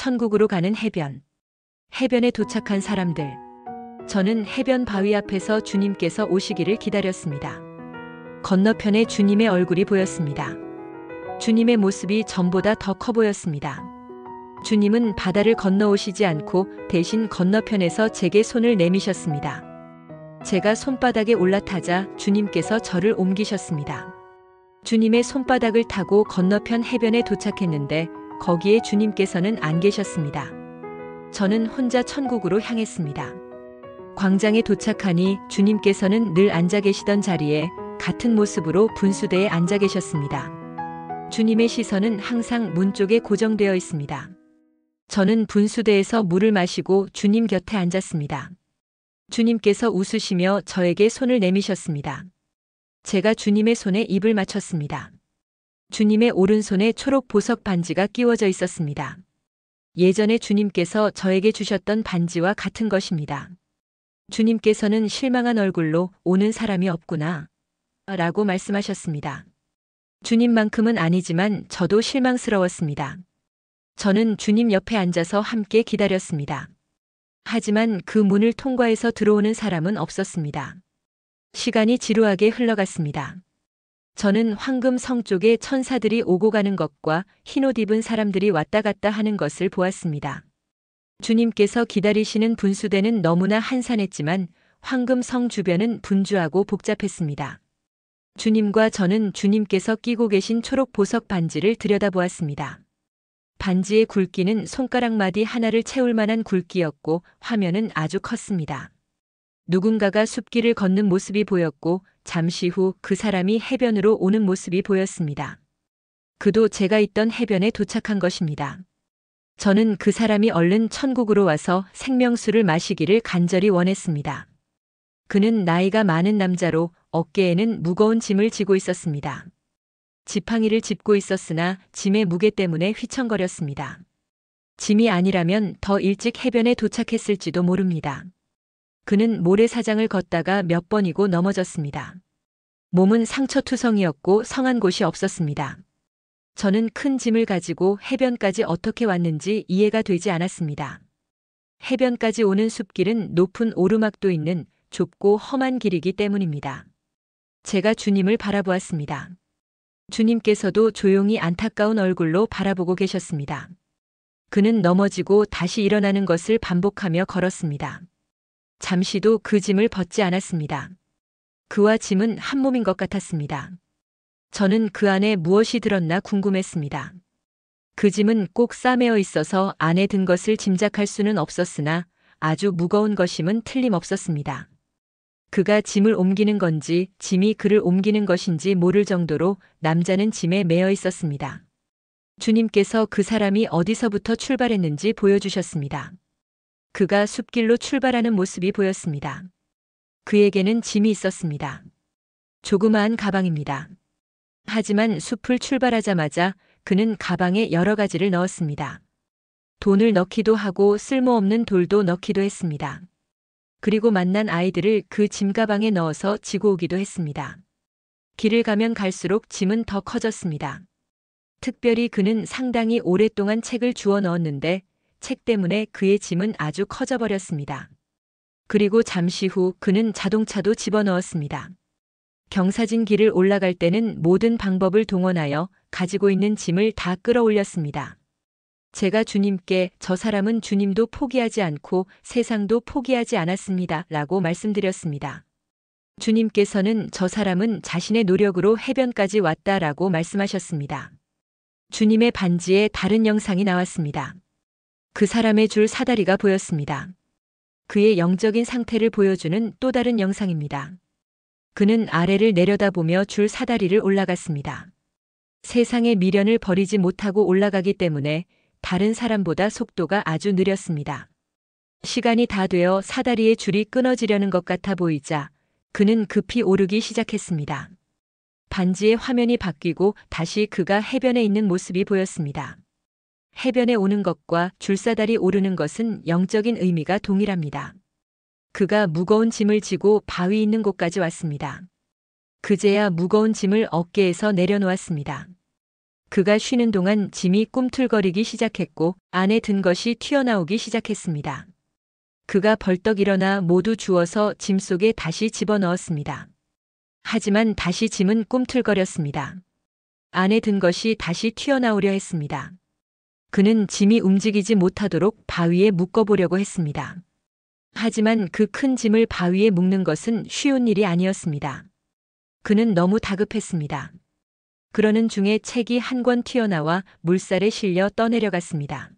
천국으로 가는 해변. 해변에 도착한 사람들. 저는 해변 바위 앞에서 주님께서 오시기를 기다렸습니다. 건너편에 주님의 얼굴이 보였습니다. 주님의 모습이 전보다 더 커 보였습니다. 주님은 바다를 건너오시지 않고 대신 건너편에서 제게 손을 내미셨습니다. 제가 손바닥에 올라타자 주님께서 저를 옮기셨습니다. 주님의 손바닥을 타고 건너편 해변에 도착했는데 거기에 주님께서는 안 계셨습니다. 저는 혼자 천국으로 향했습니다. 광장에 도착하니 주님께서는 늘 앉아 계시던 자리에 같은 모습으로 분수대에 앉아 계셨습니다. 주님의 시선은 항상 문 쪽에 고정되어 있습니다. 저는 분수대에서 물을 마시고 주님 곁에 앉았습니다. 주님께서 웃으시며 저에게 손을 내미셨습니다. 제가 주님의 손에 입을 맞췄습니다. 주님의 오른손에 초록 보석 반지가 끼워져 있었습니다. 예전에 주님께서 저에게 주셨던 반지와 같은 것입니다. 주님께서는 실망한 얼굴로 오는 사람이 없구나 라고 말씀하셨습니다. 주님만큼은 아니지만 저도 실망스러웠습니다. 저는 주님 옆에 앉아서 함께 기다렸습니다. 하지만 그 문을 통과해서 들어오는 사람은 없었습니다. 시간이 지루하게 흘러갔습니다. 저는 황금 성 쪽에 천사들이 오고 가는 것과 흰옷 입은 사람들이 왔다 갔다 하는 것을 보았습니다. 주님께서 기다리시는 분수대는 너무나 한산했지만 황금 성 주변은 분주하고 복잡했습니다. 주님과 저는 주님께서 끼고 계신 초록 보석 반지를 들여다보았습니다. 반지의 굵기는 손가락 마디 하나를 채울 만한 굵기였고 화면은 아주 컸습니다. 누군가가 숲길을 걷는 모습이 보였고 잠시 후 그 사람이 해변으로 오는 모습이 보였습니다. 그도 제가 있던 해변에 도착한 것입니다. 저는 그 사람이 얼른 천국으로 와서 생명수를 마시기를 간절히 원했습니다. 그는 나이가 많은 남자로 어깨에는 무거운 짐을 지고 있었습니다. 지팡이를 짚고 있었으나 짐의 무게 때문에 휘청거렸습니다. 짐이 아니라면 더 일찍 해변에 도착했을지도 모릅니다. 그는 모래사장을 걷다가 몇 번이고 넘어졌습니다. 몸은 상처투성이었고 성한 곳이 없었습니다. 저는 큰 짐을 가지고 해변까지 어떻게 왔는지 이해가 되지 않았습니다. 해변까지 오는 숲길은 높은 오르막도 있는 좁고 험한 길이기 때문입니다. 제가 주님을 바라보았습니다. 주님께서도 조용히 안타까운 얼굴로 바라보고 계셨습니다. 그는 넘어지고 다시 일어나는 것을 반복하며 걸었습니다. 잠시도 그 짐을 벗지 않았습니다. 그와 짐은 한 몸인 것 같았습니다. 저는 그 안에 무엇이 들었나 궁금했습니다. 그 짐은 꼭 싸매어 있어서 안에 든 것을 짐작할 수는 없었으나 아주 무거운 것임은 틀림없었습니다. 그가 짐을 옮기는 건지 짐이 그를 옮기는 것인지 모를 정도로 남자는 짐에 매여 있었습니다. 주님께서 그 사람이 어디서부터 출발했는지 보여주셨습니다. 그가 숲길로 출발하는 모습이 보였습니다. 그에게는 짐이 있었습니다. 조그마한 가방입니다. 하지만 숲을 출발하자마자 그는 가방에 여러 가지를 넣었습니다. 돈을 넣기도 하고 쓸모없는 돌도 넣기도 했습니다. 그리고 만난 아이들을 그 짐가방에 넣어서 지고 오기도 했습니다. 길을 가면 갈수록 짐은 더 커졌습니다. 특별히 그는 상당히 오랫동안 책을 주워 넣었는데 책 때문에 그의 짐은 아주 커져버렸습니다. 그리고 잠시 후 그는 자동차도 집어넣었습니다. 경사진 길을 올라갈 때는 모든 방법을 동원하여 가지고 있는 짐을 다 끌어올렸습니다. 제가 주님께 저 사람은 주님도 포기하지 않고 세상도 포기하지 않았습니다. 라고 말씀드렸습니다. 주님께서는 저 사람은 자신의 노력으로 해변까지 왔다라고 말씀하셨습니다. 주님의 반지에 다른 영상이 나왔습니다. 그 사람의 줄 사다리가 보였습니다. 그의 영적인 상태를 보여주는 또 다른 영상입니다. 그는 아래를 내려다보며 줄 사다리를 올라갔습니다. 세상의 미련을 버리지 못하고 올라가기 때문에 다른 사람보다 속도가 아주 느렸습니다. 시간이 다 되어 사다리의 줄이 끊어지려는 것 같아 보이자 그는 급히 오르기 시작했습니다. 반지의 화면이 바뀌고 다시 그가 해변에 있는 모습이 보였습니다. 해변에 오는 것과 줄사다리 오르는 것은 영적인 의미가 동일합니다. 그가 무거운 짐을 지고 바위 있는 곳까지 왔습니다. 그제야 무거운 짐을 어깨에서 내려놓았습니다. 그가 쉬는 동안 짐이 꿈틀거리기 시작했고 안에 든 것이 튀어나오기 시작했습니다. 그가 벌떡 일어나 모두 주워서 짐 속에 다시 집어넣었습니다. 하지만 다시 짐은 꿈틀거렸습니다. 안에 든 것이 다시 튀어나오려 했습니다. 그는 짐이 움직이지 못하도록 바위에 묶어보려고 했습니다. 하지만 그 큰 짐을 바위에 묶는 것은 쉬운 일이 아니었습니다. 그는 너무 다급했습니다. 그러는 중에 책이 한 권 튀어나와 물살에 실려 떠내려갔습니다.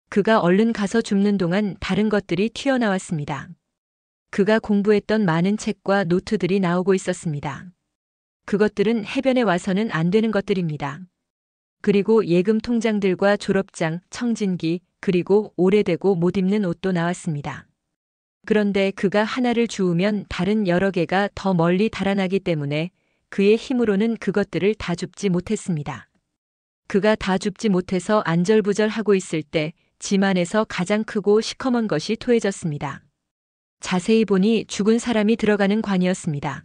그가 얼른 가서 줍는 동안 다른 것들이 튀어나왔습니다. 그가 공부했던 많은 책과 노트들이 나오고 있었습니다. 그것들은 해변에 와서는 안 되는 것들입니다. 그리고 예금 통장들과 졸업장, 청진기, 그리고 오래되고 못 입는 옷도 나왔습니다. 그런데 그가 하나를 주우면 다른 여러 개가 더 멀리 달아나기 때문에 그의 힘으로는 그것들을 다 줍지 못했습니다. 그가 다 줍지 못해서 안절부절하고 있을 때 짐 안에서 가장 크고 시커먼 것이 토해졌습니다. 자세히 보니 죽은 사람이 들어가는 관이었습니다.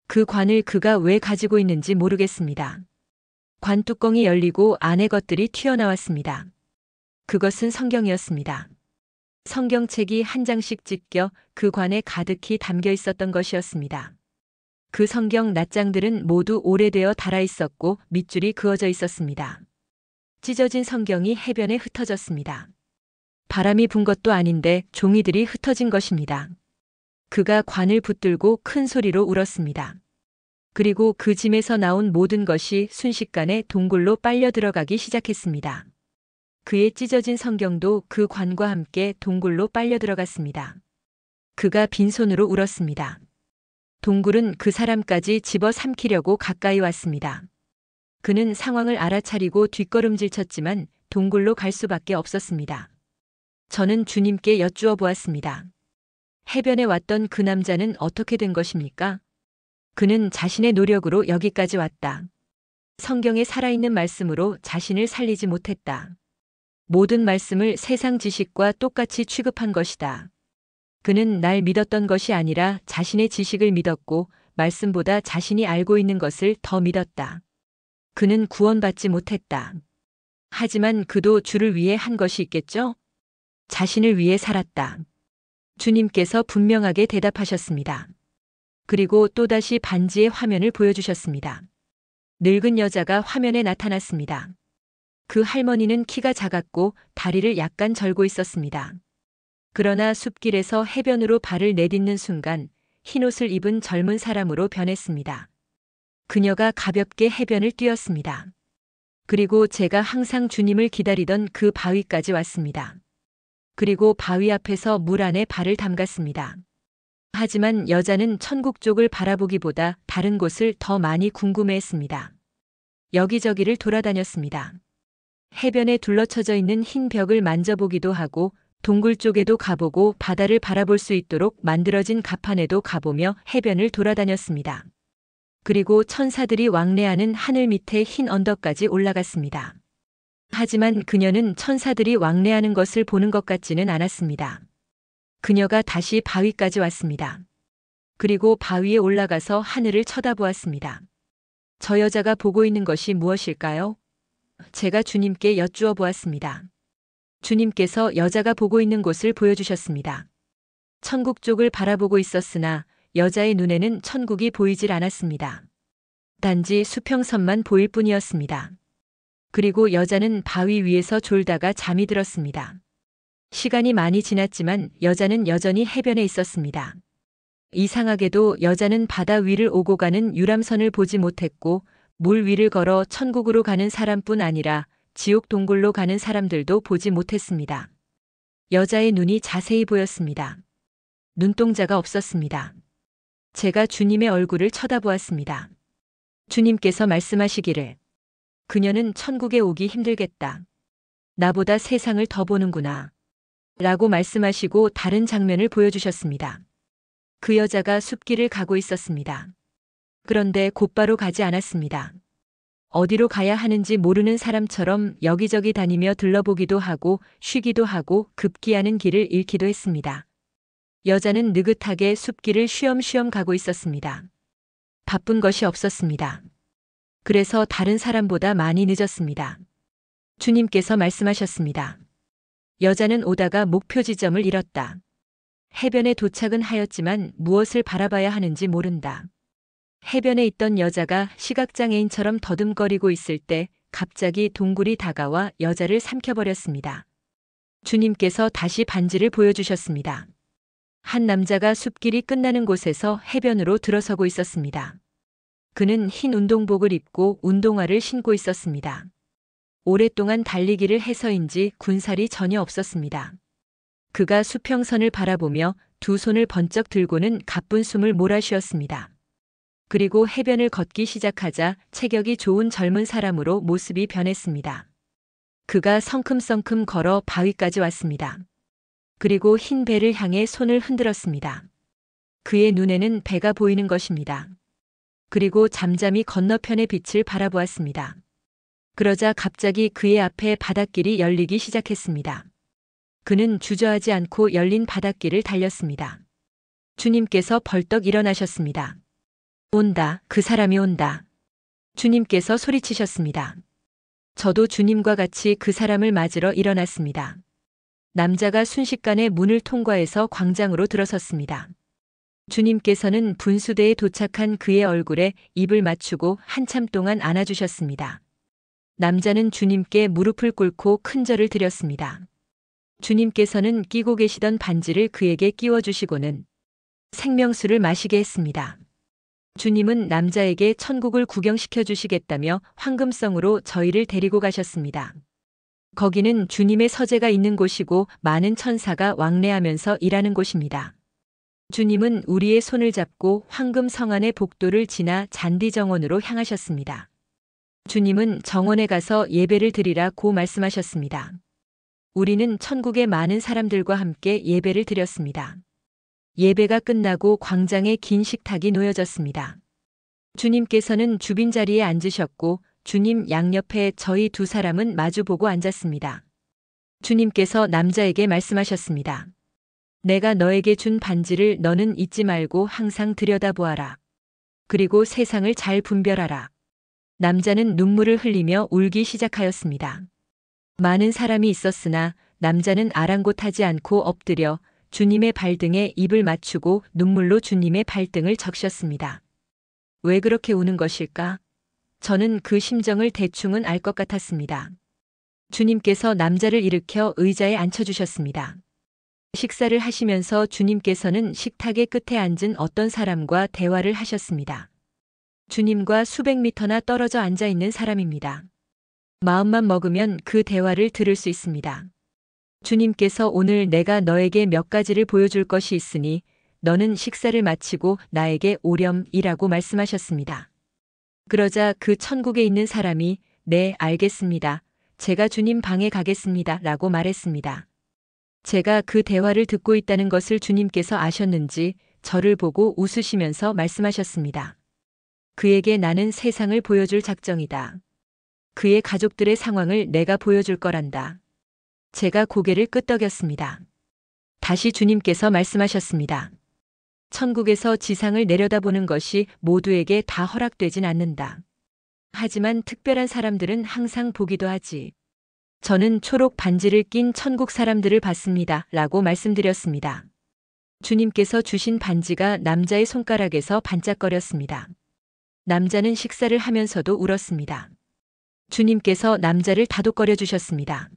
그 관을 그가 왜 가지고 있는지 모르겠습니다. 관 뚜껑이 열리고 안의 것들이 튀어나왔습니다. 그것은 성경이었습니다. 성경책이 한 장씩 찢겨 그 관에 가득히 담겨 있었던 것이었습니다. 그 성경 낱장들은 모두 오래되어 닳아 있었고 밑줄이 그어져 있었습니다. 찢어진 성경이 해변에 흩어졌습니다. 바람이 분 것도 아닌데 종이들이 흩어진 것입니다. 그가 관을 붙들고 큰 소리로 울었습니다. 그리고 그 짐에서 나온 모든 것이 순식간에 동굴로 빨려 들어가기 시작했습니다. 그의 찢어진 성경도 그 관과 함께 동굴로 빨려 들어갔습니다. 그가 빈손으로 울었습니다. 동굴은 그 사람까지 집어삼키려고 가까이 왔습니다. 그는 상황을 알아차리고 뒷걸음질 쳤지만 동굴로 갈 수밖에 없었습니다. 저는 주님께 여쭈어 보았습니다. 해변에 왔던 그 남자는 어떻게 된 것입니까? 그는 자신의 노력으로 여기까지 왔다. 성경에 살아있는 말씀으로 자신을 살리지 못했다. 모든 말씀을 세상 지식과 똑같이 취급한 것이다. 그는 날 믿었던 것이 아니라 자신의 지식을 믿었고 말씀보다 자신이 알고 있는 것을 더 믿었다. 그는 구원받지 못했다. 하지만 그도 주를 위해 한 것이 있겠죠? 자신을 위해 살았다. 주님께서 분명하게 대답하셨습니다. 그리고 또다시 반지의 화면을 보여주셨습니다. 늙은 여자가 화면에 나타났습니다. 그 할머니는 키가 작았고 다리를 약간 절고 있었습니다. 그러나 숲길에서 해변으로 발을 내딛는 순간 흰옷을 입은 젊은 사람으로 변했습니다. 그녀가 가볍게 해변을 뛰었습니다. 그리고 제가 항상 주님을 기다리던 그 바위까지 왔습니다. 그리고 바위 앞에서 물 안에 발을 담갔습니다. 하지만 여자는 천국 쪽을 바라보기보다 다른 곳을 더 많이 궁금해했습니다. 여기저기를 돌아다녔습니다. 해변에 둘러쳐져 있는 흰 벽을 만져보기도 하고 동굴 쪽에도 가보고 바다를 바라볼 수 있도록 만들어진 갑판에도 가보며 해변을 돌아다녔습니다. 그리고 천사들이 왕래하는 하늘 밑에 흰 언덕까지 올라갔습니다. 하지만 그녀는 천사들이 왕래하는 것을 보는 것 같지는 않았습니다. 그녀가 다시 바위까지 왔습니다. 그리고 바위에 올라가서 하늘을 쳐다보았습니다. 저 여자가 보고 있는 것이 무엇일까요? 제가 주님께 여쭈어 보았습니다. 주님께서 여자가 보고 있는 곳을 보여주셨습니다. 천국 쪽을 바라보고 있었으나 여자의 눈에는 천국이 보이질 않았습니다. 단지 수평선만 보일 뿐이었습니다. 그리고 여자는 바위 위에서 졸다가 잠이 들었습니다. 시간이 많이 지났지만 여자는 여전히 해변에 있었습니다. 이상하게도 여자는 바다 위를 오고 가는 유람선을 보지 못했고 물 위를 걸어 천국으로 가는 사람뿐 아니라 지옥 동굴로 가는 사람들도 보지 못했습니다. 여자의 눈이 자세히 보였습니다. 눈동자가 없었습니다. 제가 주님의 얼굴을 쳐다보았습니다. 주님께서 말씀하시기를 그녀는 천국에 오기 힘들겠다. 나보다 세상을 더 보는구나. 라고 말씀하시고 다른 장면을 보여주셨습니다. 그 여자가 숲길을 가고 있었습니다. 그런데 곧바로 가지 않았습니다. 어디로 가야 하는지 모르는 사람처럼 여기저기 다니며 들러보기도 하고 쉬기도 하고 급기야는 길을 잃기도 했습니다. 여자는 느긋하게 숲길을 쉬엄쉬엄 가고 있었습니다. 바쁜 것이 없었습니다. 그래서 다른 사람보다 많이 늦었습니다. 주님께서 말씀하셨습니다. 여자는 오다가 목표 지점을 잃었다. 해변에 도착은 하였지만 무엇을 바라봐야 하는지 모른다. 해변에 있던 여자가 시각장애인처럼 더듬거리고 있을 때 갑자기 동굴이 다가와 여자를 삼켜버렸습니다. 주님께서 다시 반지를 보여주셨습니다. 한 남자가 숲길이 끝나는 곳에서 해변으로 들어서고 있었습니다. 그는 흰 운동복을 입고 운동화를 신고 있었습니다. 오랫동안 달리기를 해서인지 군살이 전혀 없었습니다. 그가 수평선을 바라보며 두 손을 번쩍 들고는 가쁜 숨을 몰아쉬었습니다. 그리고 해변을 걷기 시작하자 체격이 좋은 젊은 사람으로 모습이 변했습니다. 그가 성큼성큼 걸어 바위까지 왔습니다. 그리고 흰 배를 향해 손을 흔들었습니다. 그의 눈에는 배가 보이는 것입니다. 그리고 잠잠히 건너편의 빛을 바라보았습니다. 그러자 갑자기 그의 앞에 바닷길이 열리기 시작했습니다. 그는 주저하지 않고 열린 바닷길을 달렸습니다. 주님께서 벌떡 일어나셨습니다. 온다, 그 사람이 온다. 주님께서 소리치셨습니다. 저도 주님과 같이 그 사람을 맞으러 일어났습니다. 남자가 순식간에 문을 통과해서 광장으로 들어섰습니다. 주님께서는 분수대에 도착한 그의 얼굴에 입을 맞추고 한참 동안 안아주셨습니다. 남자는 주님께 무릎을 꿇고 큰 절을 드렸습니다. 주님께서는 끼고 계시던 반지를 그에게 끼워주시고는 생명수를 마시게 했습니다. 주님은 남자에게 천국을 구경시켜 주시겠다며 황금성으로 저희를 데리고 가셨습니다. 거기는 주님의 서재가 있는 곳이고 많은 천사가 왕래하면서 일하는 곳입니다. 주님은 우리의 손을 잡고 황금성 안의 복도를 지나 잔디 정원으로 향하셨습니다. 주님은 정원에 가서 예배를 드리라고 말씀하셨습니다. 우리는 천국의 많은 사람들과 함께 예배를 드렸습니다. 예배가 끝나고 광장에 긴 식탁이 놓여졌습니다. 주님께서는 주빈 자리에 앉으셨고 주님 양옆에 저희 두 사람은 마주보고 앉았습니다. 주님께서 남자에게 말씀하셨습니다. 내가 너에게 준 반지를 너는 잊지 말고 항상 들여다보아라. 그리고 세상을 잘 분별하라. 남자는 눈물을 흘리며 울기 시작하였습니다. 많은 사람이 있었으나 남자는 아랑곳하지 않고 엎드려 주님의 발등에 입을 맞추고 눈물로 주님의 발등을 적셨습니다. 왜 그렇게 우는 것일까? 저는 그 심정을 대충은 알 것 같았습니다. 주님께서 남자를 일으켜 의자에 앉혀주셨습니다. 식사를 하시면서 주님께서는 식탁의 끝에 앉은 어떤 사람과 대화를 하셨습니다. 주님과 수백 미터나 떨어져 앉아 있는 사람입니다. 마음만 먹으면 그 대화를 들을 수 있습니다. 주님께서 오늘 내가 너에게 몇 가지를 보여줄 것이 있으니 너는 식사를 마치고 나에게 오렴이라고 말씀하셨습니다. 그러자 그 천국에 있는 사람이 네, 알겠습니다. 제가 주님 방에 가겠습니다. 라고 말했습니다. 제가 그 대화를 듣고 있다는 것을 주님께서 아셨는지 저를 보고 웃으시면서 말씀하셨습니다. 그에게 나는 세상을 보여줄 작정이다. 그의 가족들의 상황을 내가 보여줄 거란다. 제가 고개를 끄덕였습니다. 다시 주님께서 말씀하셨습니다. 천국에서 지상을 내려다보는 것이 모두에게 다 허락되진 않는다. 하지만 특별한 사람들은 항상 보기도 하지. 저는 초록 반지를 낀 천국 사람들을 봤습니다. 라고 말씀드렸습니다. 주님께서 주신 반지가 남자의 손가락에서 반짝거렸습니다. 남자는 식사를 하면서도 울었습니다. 주님께서 남자를 다독거려 주셨습니다.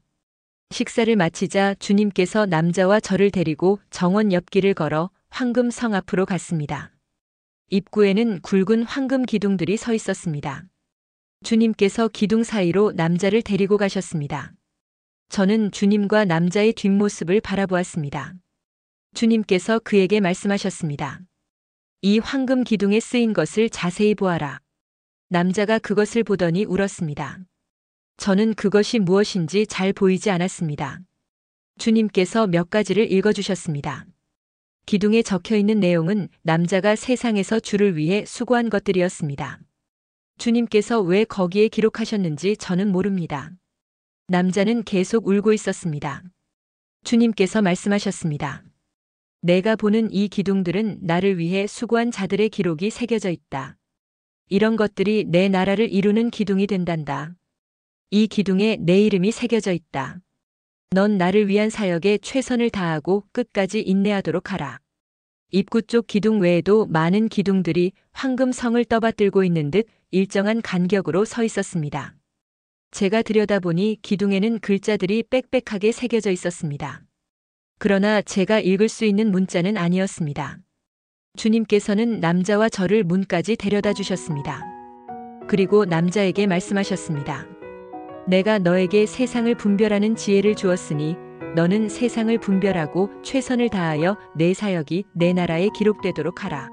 식사를 마치자 주님께서 남자와 저를 데리고 정원 옆길을 걸어 황금성 앞으로 갔습니다. 입구에는 굵은 황금 기둥들이 서 있었습니다. 주님께서 기둥 사이로 남자를 데리고 가셨습니다. 저는 주님과 남자의 뒷모습을 바라보았습니다. 주님께서 그에게 말씀하셨습니다. 이 황금 기둥에 쓰인 것을 자세히 보아라. 남자가 그것을 보더니 울었습니다. 저는 그것이 무엇인지 잘 보이지 않았습니다. 주님께서 몇 가지를 읽어주셨습니다. 기둥에 적혀 있는 내용은 남자가 세상에서 주를 위해 수고한 것들이었습니다. 주님께서 왜 거기에 기록하셨는지 저는 모릅니다. 남자는 계속 울고 있었습니다. 주님께서 말씀하셨습니다. 내가 보는 이 기둥들은 나를 위해 수고한 자들의 기록이 새겨져 있다. 이런 것들이 내 나라를 이루는 기둥이 된단다. 이 기둥에 내 이름이 새겨져 있다. 넌 나를 위한 사역에 최선을 다하고 끝까지 인내하도록 하라. 입구 쪽 기둥 외에도 많은 기둥들이 황금성을 떠받들고 있는 듯 일정한 간격으로 서 있었습니다. 제가 들여다보니 기둥에는 글자들이 빽빽하게 새겨져 있었습니다. 그러나 제가 읽을 수 있는 문자는 아니었습니다. 주님께서는 남자와 저를 문까지 데려다 주셨습니다. 그리고 남자에게 말씀하셨습니다. 내가 너에게 세상을 분별하는 지혜를 주었으니 너는 세상을 분별하고 최선을 다하여 내 사역이 내 나라에 기록되도록 하라.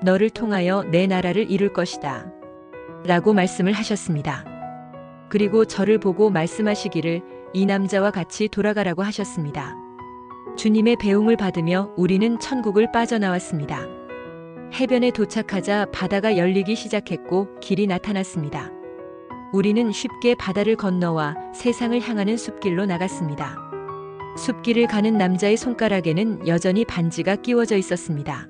너를 통하여 내 나라를 이룰 것이다. 라고 말씀을 하셨습니다. 그리고 저를 보고 말씀하시기를 이 남자와 같이 돌아가라고 하셨습니다. 주님의 배웅을 받으며 우리는 천국을 빠져나왔습니다. 해변에 도착하자 바다가 열리기 시작했고 길이 나타났습니다. 우리는 쉽게 바다를 건너와 세상을 향하는 숲길로 나갔습니다. 숲길을 가는 남자의 손가락에는 여전히 반지가 끼워져 있었습니다.